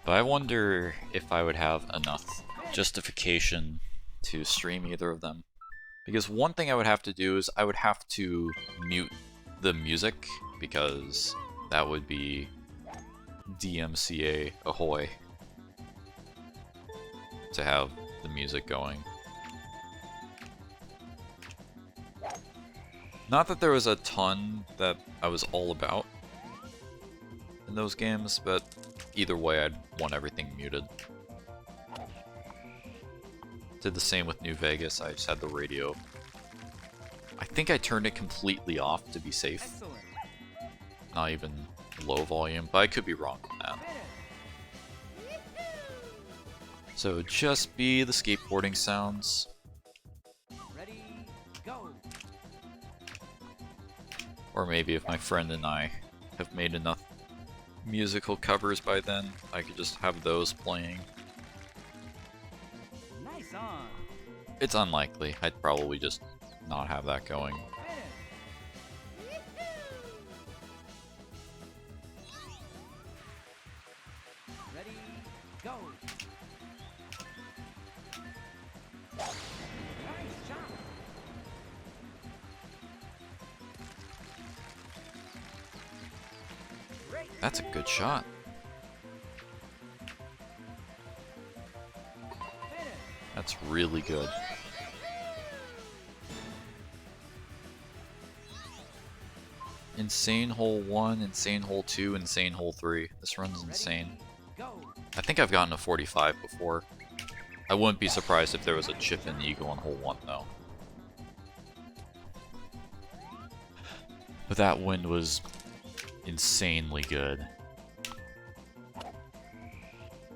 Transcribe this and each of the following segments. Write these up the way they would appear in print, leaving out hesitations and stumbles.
But I wonder if I would have enough justification to stream either of them. Because one thing I would have to do is I would have to mute the music, because that would be DMCA ahoy to have the music going. Not that there was a ton that I was all about in those games, but either way I'd want everything muted. Did the same with New Vegas, I just had the radio. I think I turned it completely off to be safe. Excellent. Not even low volume, but I could be wrong on that. So just be the skateboarding sounds. Ready, go. Or maybe if my friend and I have made enough musical covers by then, I could just have those playing. Nice on. It's unlikely. I'd probably just not have that going. Ready, go. Nice shot. Great. That's a good shot. Finish. That's really good. Insane hole 1, insane hole 2, insane hole 3. This run's insane. Go. I think I've gotten a 45 before. I wouldn't be surprised if there was a chip in the eagle on hole 1 though. But that wind was insanely good.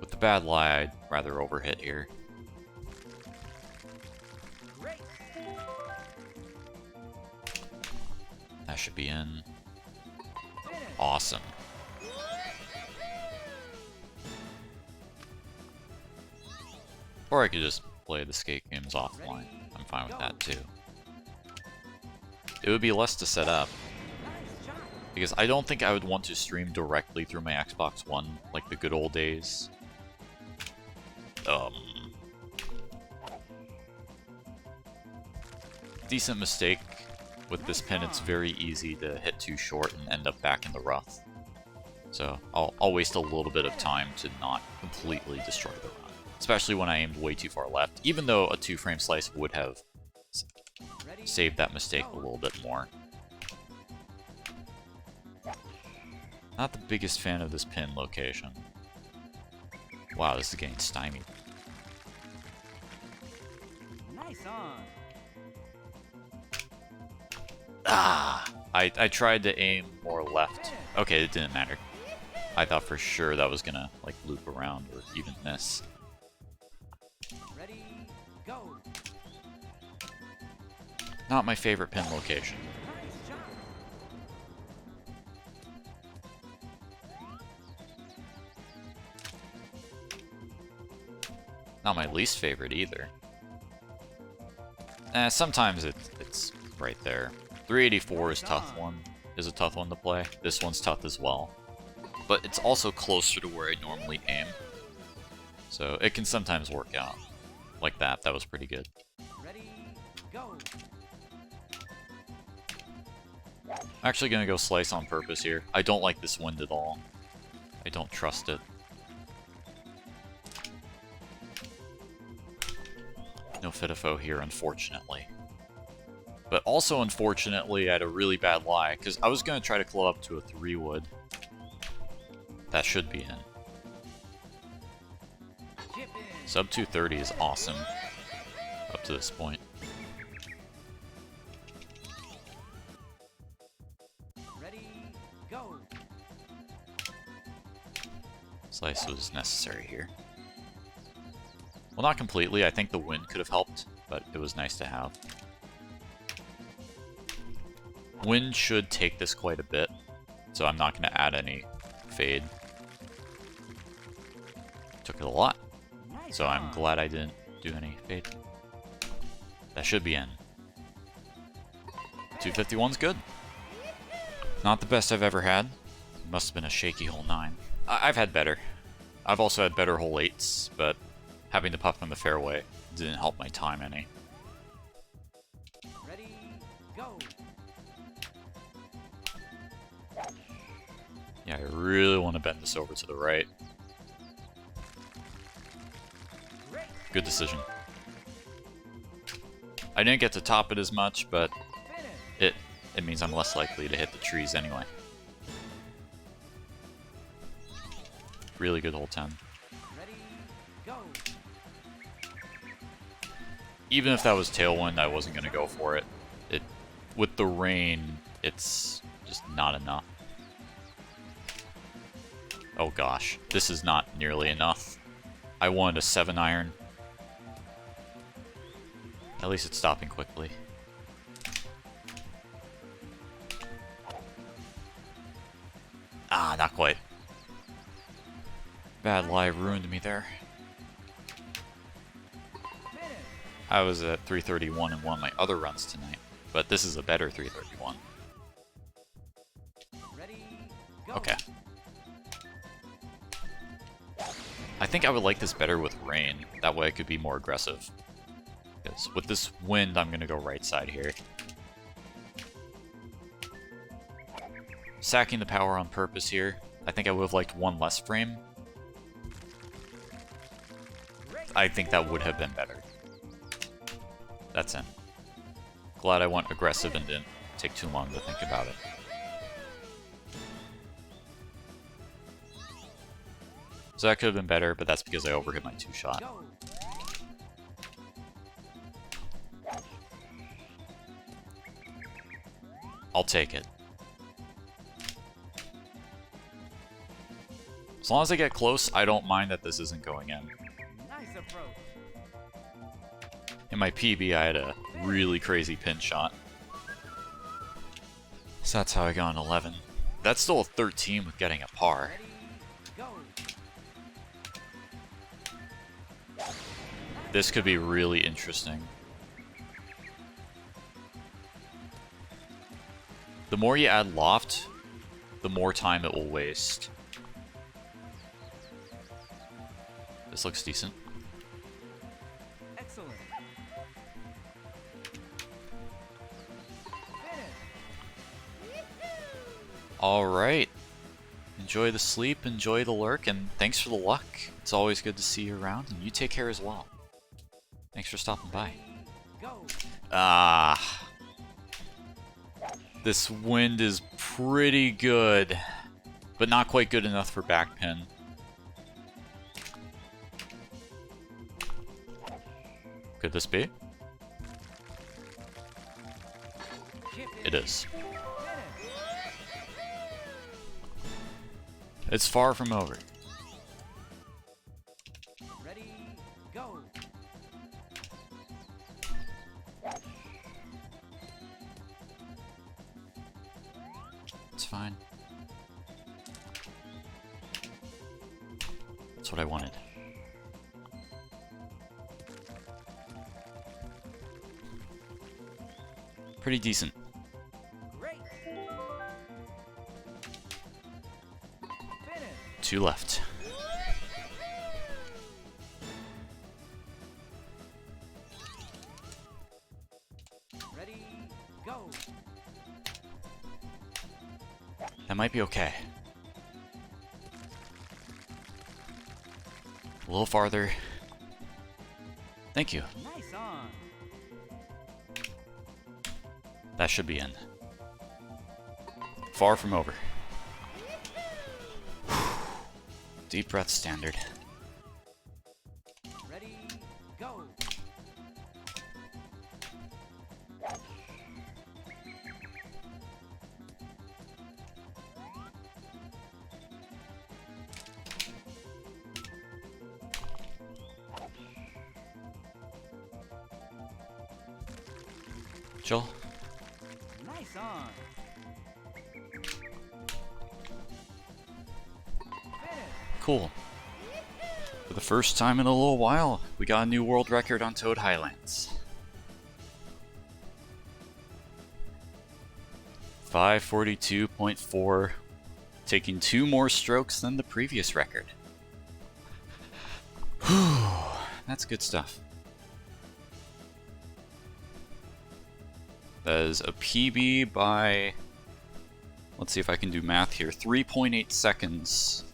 With the bad lie, I'd rather overhit here. Great. That should be in. Finish. Awesome. Or I could just play the skate games offline. I'm fine with that too. It would be less to set up, Nice shot. because I don't think I would want to stream directly through my Xbox One like the good old days. Decent mistake. With this pin, it's very easy to hit too short and end up back in the rough. So I'll waste a little bit of time to not completely destroy the run. Especially when I aimed way too far left, even though a 2-frame slice would have Ready, saved that mistake a little bit more. Not the biggest fan of this pin location. Wow, this is getting stymied. nice on. Ah! I tried to aim more left. Okay, it didn't matter. I thought for sure that was gonna like loop around or even miss. Ready, go. Not my favorite pin location. Nice shot. Not my least favorite either. Sometimes it's right there. 384 is a tough one to play. This one's tough as well. But it's also closer to where I normally aim. So it can sometimes work out. Like that, that was pretty good. Ready, go. I'm actually gonna go slice on purpose here. I don't like this wind at all. I don't trust it. No Fitifo here, unfortunately. But also, unfortunately, I had a really bad lie, because I was going to try to club up to a 3-wood. That should be in. Chip in. Sub 230 is awesome up to this point. Ready, go. Slice was necessary here. Well, not completely. I think the wind could have helped, but it was nice to have. Wind should take this quite a bit, so I'm not going to add any fade. Took it a lot, Nice so I'm on. glad I didn't do any fade. That should be in. 251's good. Not the best I've ever had. Must have been a shaky hole 9. I've had better. I've also had better hole 8s, but having the putt on the fairway didn't help my time any. Ready, go. Yeah, I really want to bend this over to the right. Great. Good decision. I didn't get to top it as much, but Finish. it means I'm less likely to hit the trees anyway. Really good hole 10. Ready, go. Even if that was tailwind, I wasn't going to go for it. With the rain, it's just not enough. Oh gosh, this is not nearly enough. I wanted a 7-iron. At least it's stopping quickly. Ah, not quite. Bad lie ruined me there. Finish. I was at 331 in one of my other runs tonight, but this is a better 331. Ready, go. Okay. I think I would like this better with rain. That way I could be more aggressive. Because with this wind, I'm going to go right side here. Sacking the power on purpose here. I think I would have liked one less frame. Great. I think that would have been better. That's in. Glad I went aggressive and didn't take too long to think about it. So that could have been better, but that's because I overhit my 2-shot. Go. I'll take it. As long as I get close, I don't mind that this isn't going in. Nice approach. In my PB, I had a really crazy pin shot. So that's how I got an 11. That's still a 13 with getting a par. Ready, go. This could be really interesting. The more you add loft, the more time it will waste. This looks decent. Excellent. Finish. Alright. Enjoy the sleep, enjoy the lurk, and thanks for the luck. It's always good to see you around, and you take care as well. Thanks for stopping by. Go. Ah. This wind is pretty good, but not quite good enough for back pin. Could this be? Chip It is. Finish. It's far from over. Ready, go. It's fine. That's what I wanted. Pretty decent. Great. Finish. 2 left. Ready, go. That might be okay. A little farther. Thank you. Nice on. That should be in. Far from over. Deep breath standard. Ready, go. Chill. Nice on. Finish. Cool. For the first time in a little while, we got a new world record on Toad Highlands. 542.4, taking 2 more strokes than the previous record. Whew, that's good stuff. That is a PB by, let's see if I can do math here, 3.8 seconds.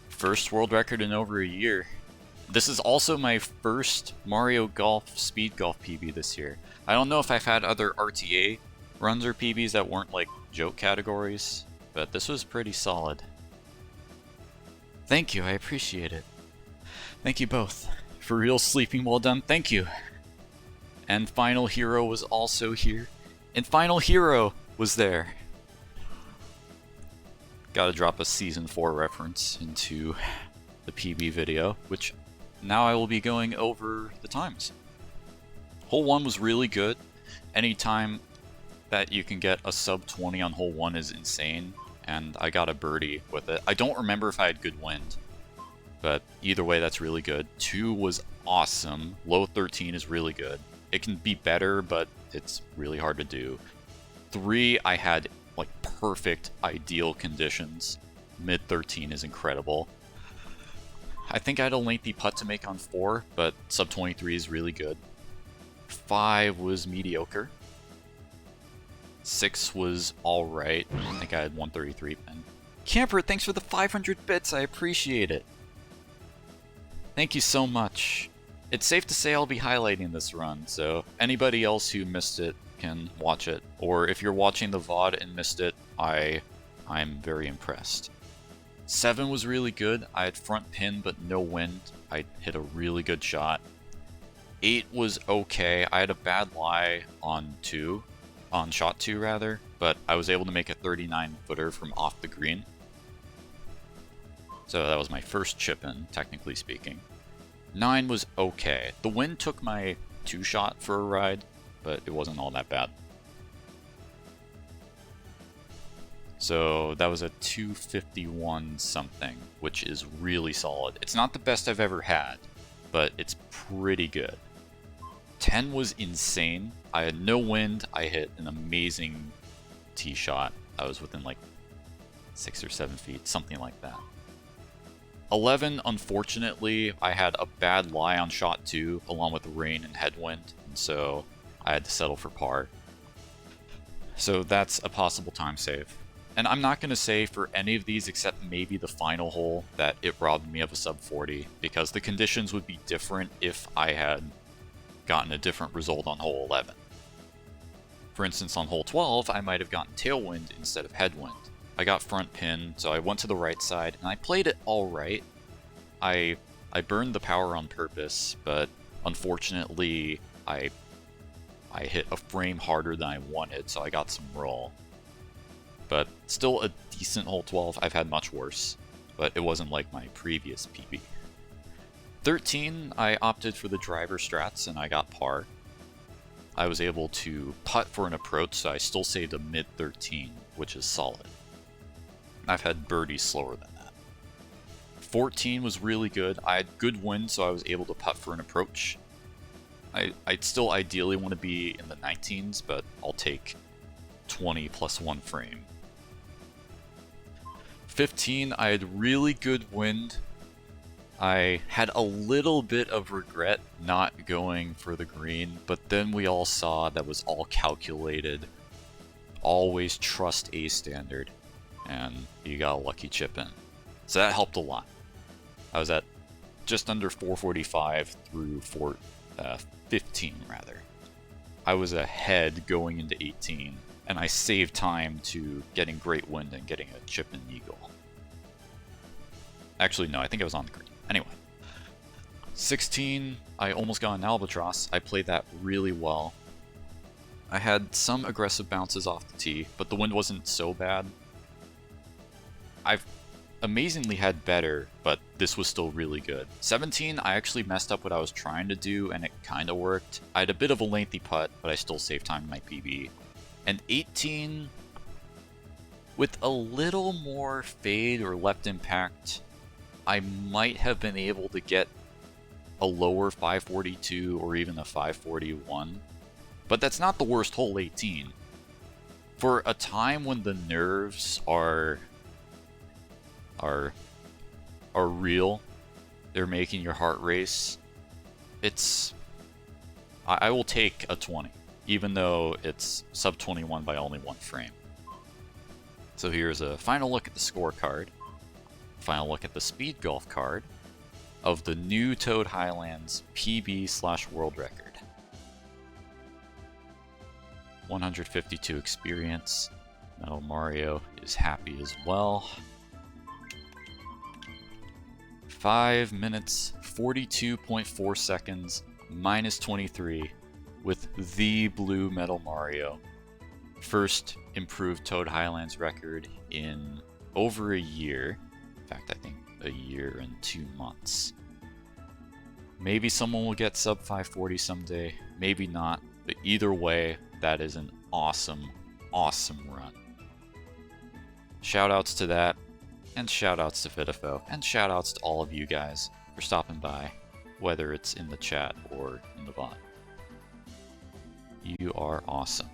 First world record in over a year. This is also my first Mario Golf Speed Golf PB this year. I don't know if I've had other RTA runs or PBs that weren't like joke categories, but this was pretty solid. Thank you, I appreciate it. Thank you both. For real, sleeping well done, thank you. And Final Hero was also here. And Final Hero was there. Gotta drop a Season 4 reference into the PB video, which now I will be going over the times. Hole 1 was really good. Any time that you can get a sub 20 on hole 1 is insane, and I got a birdie with it. I don't remember if I had good wind, but either way that's really good. 2 was awesome. Low 13 is really good. It can be better, but it's really hard to do. 3, I had like perfect ideal conditions. Mid 13 is incredible. I think I had a lengthy putt to make on 4, but sub 23 is really good. 5 was mediocre. 6 was alright. I think I had 133 pin. Camper, thanks for the 500 bits, I appreciate it. Thank you so much. It's safe to say I'll be highlighting this run, so anybody else who missed it can watch it. Or if you're watching the VOD and missed it, I'm very impressed. 7 was really good. I had front pin but no wind. I hit a really good shot. 8 was okay. I had a bad lie on shot 2 rather, but I was able to make a 39 footer from off the green. So that was my first chip in, technically speaking. 9 was okay. The wind took my 2 shot for a ride, but it wasn't all that bad. So that was a 251 something, which is really solid. It's not the best I've ever had, but it's pretty good. 10 was insane. I had no wind. I hit an amazing tee shot. I was within like 6 or 7 feet, something like that. 11, unfortunately, I had a bad lie on shot 2, along with rain and headwind, and so I had to settle for par. So that's a possible time save. And I'm not going to say for any of these except maybe the final hole that it robbed me of a sub 40, because the conditions would be different if I had gotten a different result on hole 11. For instance, on hole 12, I might have gotten tailwind instead of headwind. I got front pin, so I went to the right side, and I played it alright. I burned the power on purpose, but unfortunately, I hit a frame harder than I wanted, so I got some roll. But still a decent hole 12. I've had much worse, but it wasn't like my previous PB. 13, I opted for the driver strats, and I got par. I was able to putt for an approach, so I still saved a mid 13, which is solid. I've had birdies slower than that. 14 was really good. I had good wind, so I was able to putt for an approach. I'd still ideally want to be in the 19s, but I'll take 20 plus 1 frame. 15, I had really good wind. I had a little bit of regret not going for the green, but then we all saw that was all calculated. Always trust A standard, and you got a lucky chip in. So that helped a lot. I was at just under 445 through 15 rather. I was ahead going into 18, and I saved time to getting great wind and getting a chip in eagle. Actually, no, I think I was on the green. Anyway. 16, I almost got an albatross. I played that really well. I had some aggressive bounces off the tee, but the wind wasn't so bad. I've amazingly had better, but this was still really good. 17, I actually messed up what I was trying to do, and it kind of worked. I had a bit of a lengthy putt, but I still saved time in my PB. And 18, With a little more fade or left impact, I might have been able to get a lower 542 or even a 541, but that's not the worst hole 18. For a time when the nerves are real, they're making your heart race, I will take a 20, even though it's sub 21 by only 1 frame. So here's a final look at the scorecard, final look at the speed golf card of the new Toad Highlands PB/world record. 152 experience. Metal Mario is happy as well. 5 minutes, 42.4 seconds, minus 23 with the blue Metal Mario. First improved Toad Highlands record in over a year. In fact, I think a year and 2 months. Maybe someone will get sub 540 someday, maybe not, but either way, that is an awesome, awesome run. Shoutouts to that, and shoutouts to Vidifo, and shoutouts to all of you guys for stopping by, whether it's in the chat or in the bot. You are awesome.